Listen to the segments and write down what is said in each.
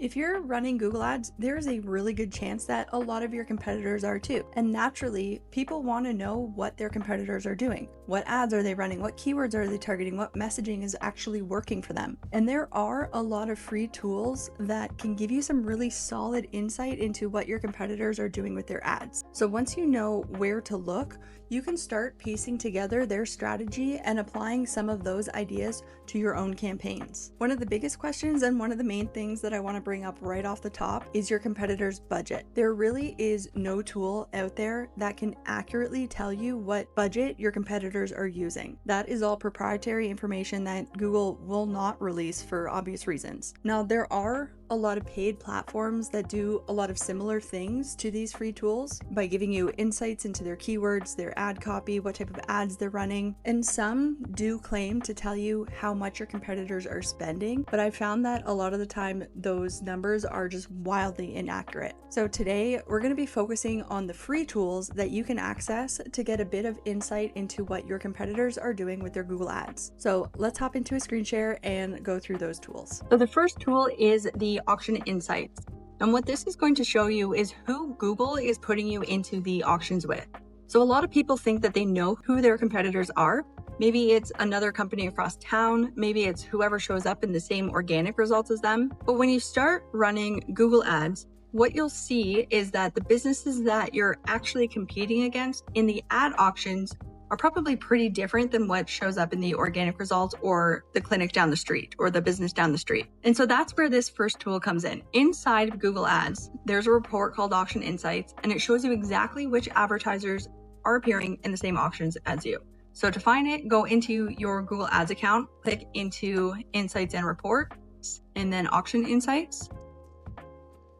If you're running Google Ads, there's a really good chance that a lot of your competitors are too. And naturally, people want to know what their competitors are doing. What ads are they running? What keywords are they targeting? What messaging is actually working for them? And there are a lot of free tools that can give you some really solid insight into what your competitors are doing with their ads. So once you know where to look, you can start piecing together their strategy and applying some of those ideas to your own campaigns. One of the biggest questions and one of the main things that I want to bring up right off the top is your competitor's budget. There really is no tool out there that can accurately tell you what budget your competitors are using. That is all proprietary information that Google will not release for obvious reasons. Now, there are a lot of paid platforms that do a lot of similar things to these free tools by giving you insights into their keywords, their ad copy, what type of ads they're running, and some do claim to tell you how much your competitors are spending, but I found that a lot of the time those numbers are just wildly inaccurate. So today we're going to be focusing on the free tools that you can access to get a bit of insight into what your competitors are doing with their Google Ads. So let's hop into a screen share and go through those tools. So the first tool is the Auction Insights. And what this is going to show you is who Google is putting you into the auctions with. So a lot of people think that they know who their competitors are. Maybe it's another company across town. Maybe it's whoever shows up in the same organic results as them. But when you start running Google Ads, what you'll see is that the businesses that you're actually competing against in the ad auctions are probably pretty different than what shows up in the organic results or the clinic down the street or the business down the street. And so that's where this first tool comes in. Inside of Google Ads, there's a report called Auction Insights, and it shows you exactly which advertisers are appearing in the same auctions as you. So to find it, go into your Google Ads account, click into Insights and Reports, and then Auction Insights.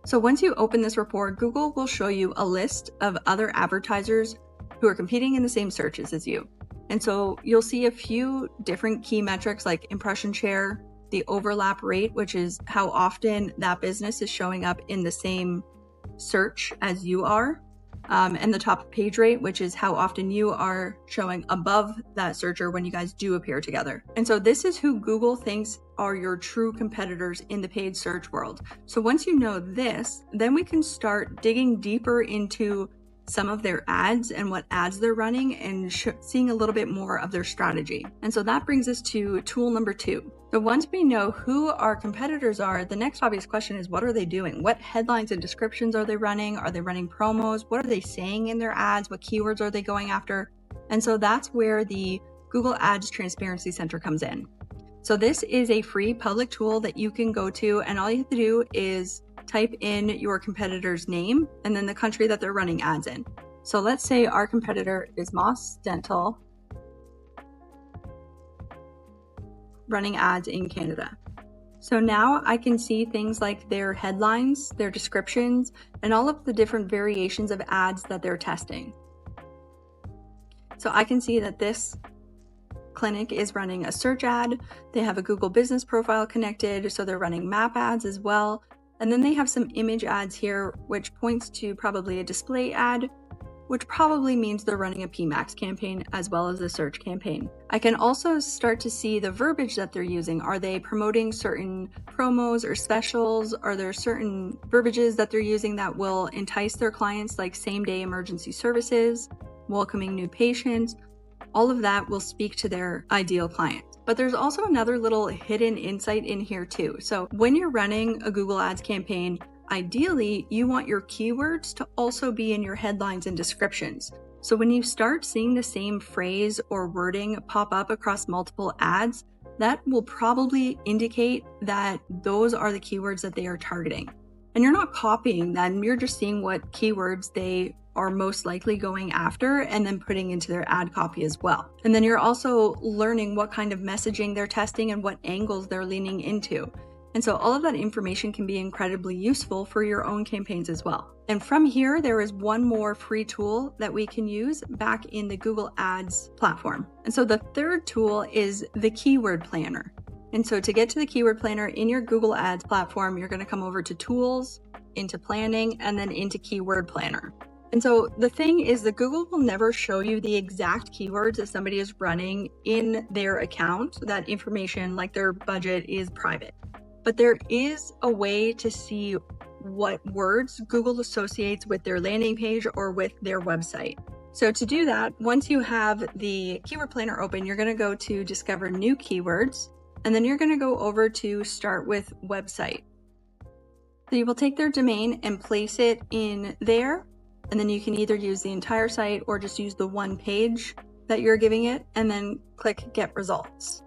So once you open this report, Google will show you a list of other advertisers who are competing in the same searches as you. And so you'll see a few different key metrics like impression share, the overlap rate, which is how often that business is showing up in the same search as you are, and the top page rate, which is how often you are showing above that searcher when you guys do appear together. And so this is who Google thinks are your true competitors in the paid search world. So once you know this, then we can start digging deeper into some of their ads and what ads they're running and seeing a little bit more of their strategy. And so that brings us to tool number 2. So once we know who our competitors are, the next obvious question is, what are they doing? What headlines and descriptions are they running? Are they running promos? What are they saying in their ads? What keywords are they going after? And so that's where the Google Ads Transparency Center comes in. So this is a free public tool that you can go to, and all you have to do is type in your competitor's name and then the country that they're running ads in. So let's say our competitor is Moss Dental, running ads in Canada. So now I can see things like their headlines, their descriptions, and all of the different variations of ads that they're testing. So I can see that this clinic is running a search ad. They have a Google business profile connected, so they're running map ads as well. And then they have some image ads here, which points to probably a display ad, which probably means they're running a PMAX campaign as well as a search campaign. I can also start to see the verbiage that they're using. Are they promoting certain promos or specials? Are there certain verbiages that they're using that will entice their clients, like same-day emergency services, welcoming new patients? All of that will speak to their ideal client. But there's also another little hidden insight in here too. So when you're running a Google Ads campaign, ideally you want your keywords to also be in your headlines and descriptions. So when you start seeing the same phrase or wording pop up across multiple ads, that will probably indicate that those are the keywords that they are targeting. And you're not copying them, you're just seeing what keywords they are most likely going after and then putting into their ad copy as well. And then you're also learning what kind of messaging they're testing and what angles they're leaning into. And so all of that information can be incredibly useful for your own campaigns as well. And from here, there is one more free tool that we can use back in the Google Ads platform. And so the third tool is the Keyword Planner. And so to get to the Keyword Planner in your Google Ads platform, you're going to come over to Tools, into Planning, and then into Keyword Planner. And so the thing is that Google will never show you the exact keywords that somebody is running in their account. That information, like their budget, is private. but there is a way to see what words Google associates with their landing page or with their website. So to do that, once you have the keyword planner open, you're going to go to discover new keywords, and then you're going to go over to start with website. So you will take their domain and place it in there, and then you can either use the entire site or just use the one page that you're giving it, and then click get results.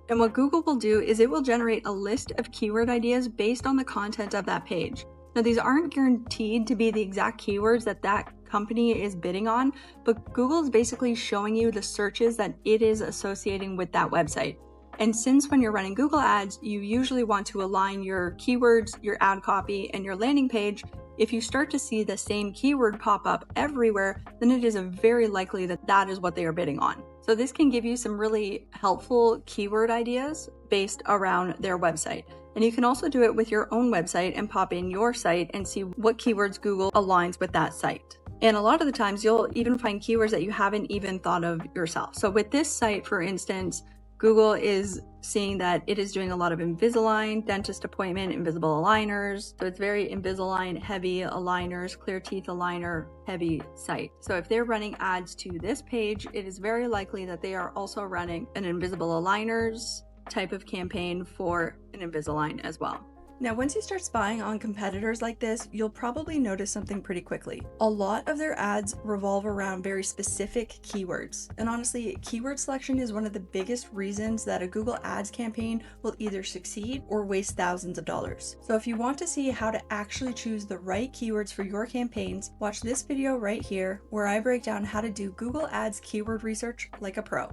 And what Google will do is it will generate a list of keyword ideas based on the content of that page. Now, these aren't guaranteed to be the exact keywords that that company is bidding on, but Google is basically showing you the searches that it is associating with that website. And since when you're running Google ads, you usually want to align your keywords, your ad copy, and your landing page, if you start to see the same keyword pop up everywhere, then it is very likely that that is what they are bidding on. So this can give you some really helpful keyword ideas based around their website. And you can also do it with your own website and pop in your site and see what keywords Google aligns with that site. And a lot of the times you'll even find keywords that you haven't even thought of yourself. So with this site, for instance, Google is seeing that it is doing a lot of Invisalign, dentist appointment, invisible aligners. So it's very Invisalign heavy aligners, clear teeth aligner heavy site. So if they're running ads to this page, it is very likely that they are also running an invisible aligners type of campaign for an Invisalign as well. Now, once you start spying on competitors like this, you'll probably notice something pretty quickly. A lot of their ads revolve around very specific keywords. And honestly, keyword selection is one of the biggest reasons that a Google Ads campaign will either succeed or waste thousands of dollars. So if you want to see how to actually choose the right keywords for your campaigns, watch this video right here where I break down how to do Google Ads keyword research like a pro.